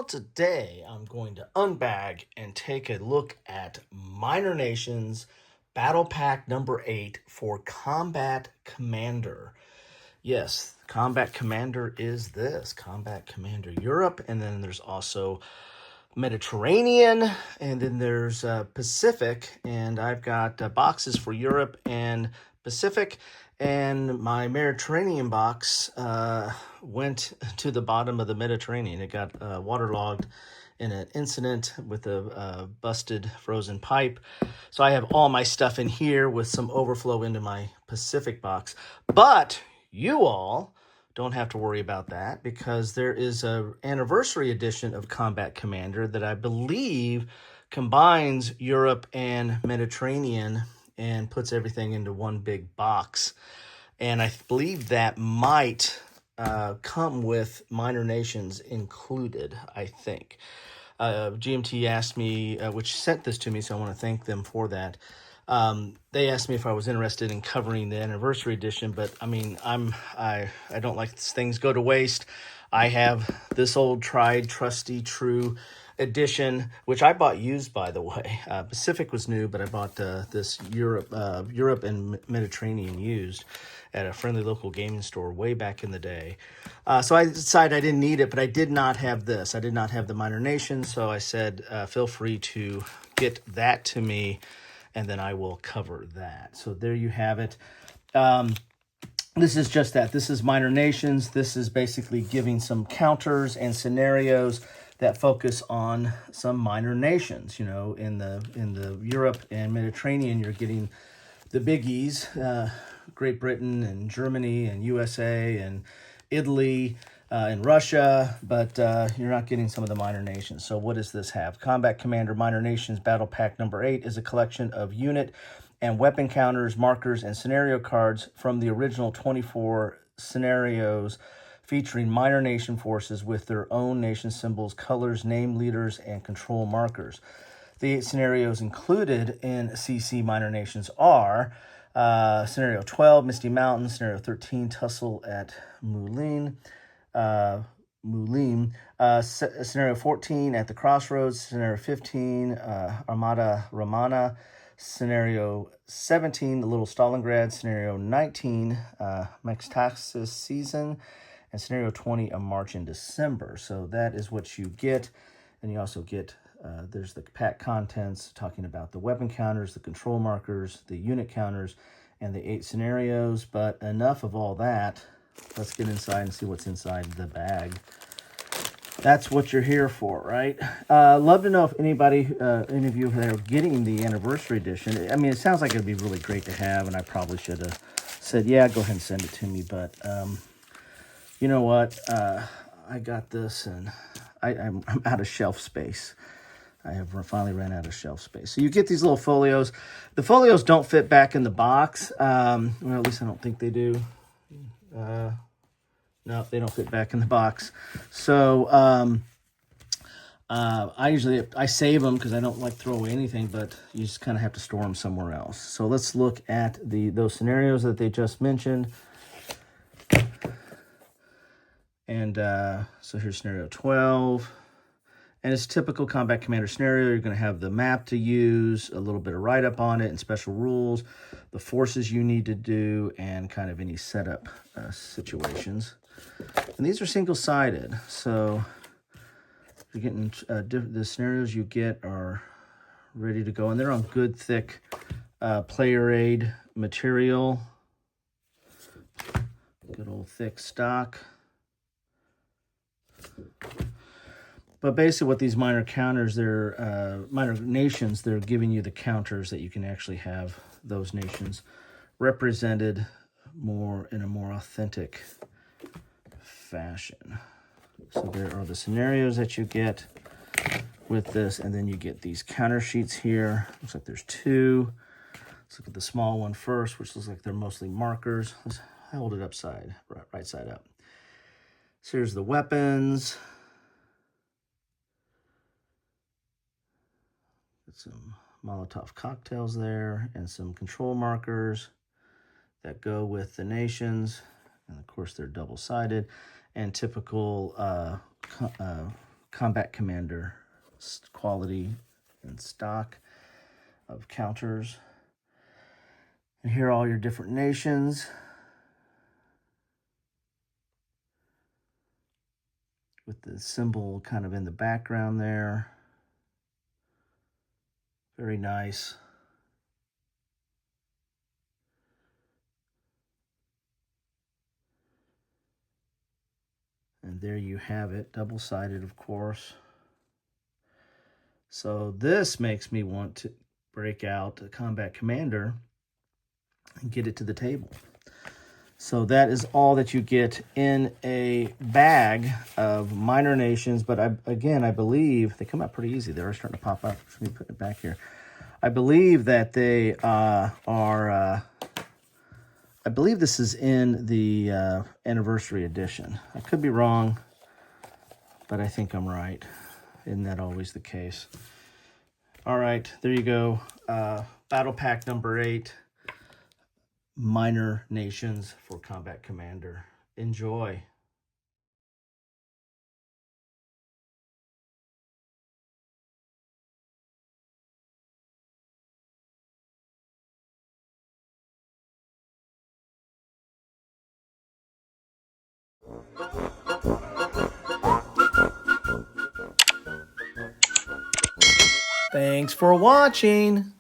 Today I'm going to unbag and take a look at Minor Nations Battle Pack number 8 for Combat Commander. Yes, Combat Commander is this. Combat Commander Europe, and then there's also Mediterranean, and then there's Pacific, and I've got boxes for Europe and Pacific, and my Mediterranean box went to the bottom of the Mediterranean. It got waterlogged in an incident with a busted frozen pipe. So I have all my stuff in here with some overflow into my Pacific box. But you all don't have to worry about that because there is an anniversary edition of Combat Commander that I believe combines Europe and Mediterranean and puts everything into one big box. And I believe that might come with Minor Nations included, I think. GMT asked me, which sent this to me, so I want to thank them for that. They asked me if I was interested in covering the anniversary edition, but I mean, I don't like things go to waste. I have this old tried, trusty, true edition, which I bought used, by the way. Pacific was new, but I bought this Europe and Mediterranean used at a friendly local gaming store way back in the day. So I decided I didn't need it, but I did not have this. I did not have the Minor Nations, so I said, feel free to get that to me, and then I will cover that. So there you have it. This is just that. This is Minor Nations. This is basically giving some counters and scenarios that focus on some minor nations. You know, in the Europe and Mediterranean, you're getting the biggies, Great Britain and Germany and USA and Italy and Russia, but you're not getting some of the minor nations. So what does this have? Combat Commander Minor Nations Battle Pack number 8 is a collection of unit and weapon counters, markers, and scenario cards from the original 24 scenarios featuring minor nation forces with their own nation symbols, colors, name leaders, and control markers. The 8 scenarios included in CC Minor Nations are Scenario 12, Misty Mountains, Scenario 13, Tussle at Moulin, Scenario 14, At the Crossroads, Scenario 15, Armada Romana, Scenario 17, The Little Stalingrad, Scenario 19, Mextaxis Season, and Scenario 20, A March in December. So that is what you get. And you also get, there's the pack contents talking about the weapon counters, the control markers, the unit counters, and the 8 scenarios. But enough of all that. Let's get inside and see what's inside the bag. That's what you're here for, right? Love to know if any of you are getting the anniversary edition. I mean, it sounds like it'd be really great to have, and I probably should have said, yeah, go ahead and send it to me. But you know what? I got this, and I'm out of shelf space. I have finally ran out of shelf space. So you get these little folios. The folios don't fit back in the box. Well, at least I don't think they do. No, they don't fit back in the box. So I save them because I don't like throw away anything, but you just kind of have to store them somewhere else. So let's look at those scenarios that they just mentioned. And so here's scenario 12. And it's a typical Combat Commander scenario. You're going to have the map to use, a little bit of write-up on it and special rules, the forces you need to do, and kind of any setup situations. And these are single-sided, so you're getting the scenarios you get are ready to go. And they're on good, thick player aid material. Good old thick stock. But basically what these minor counters, they're minor nations, they're giving you the counters that you can actually have those nations represented in a more authentic fashion. So there are the scenarios that you get with this, and then you get these counter sheets here. Looks like there's 2. Let's look at the small one first, which looks like they're mostly markers. Let's hold it upside, right side up. So here's the weapons. Some Molotov cocktails there and some control markers that go with the nations. And of course, they're double-sided and typical Combat Commander quality and stock of counters. And here are all your different nations with the symbol kind of in the background there. Very nice. And there you have it, double-sided, of course. So this makes me want to break out a Combat Commander and get it to the table. So that is all that you get in a bag of minor nations. But again, I believe they come out pretty easy. They're starting to pop up. Let me put it back here. I believe that they I believe this is in the anniversary edition. I could be wrong, but I think I'm right. Isn't that always the case? All right, there you go. Battle Pack number 8. Minor nations for Combat Commander. Enjoy. Thanks for watching.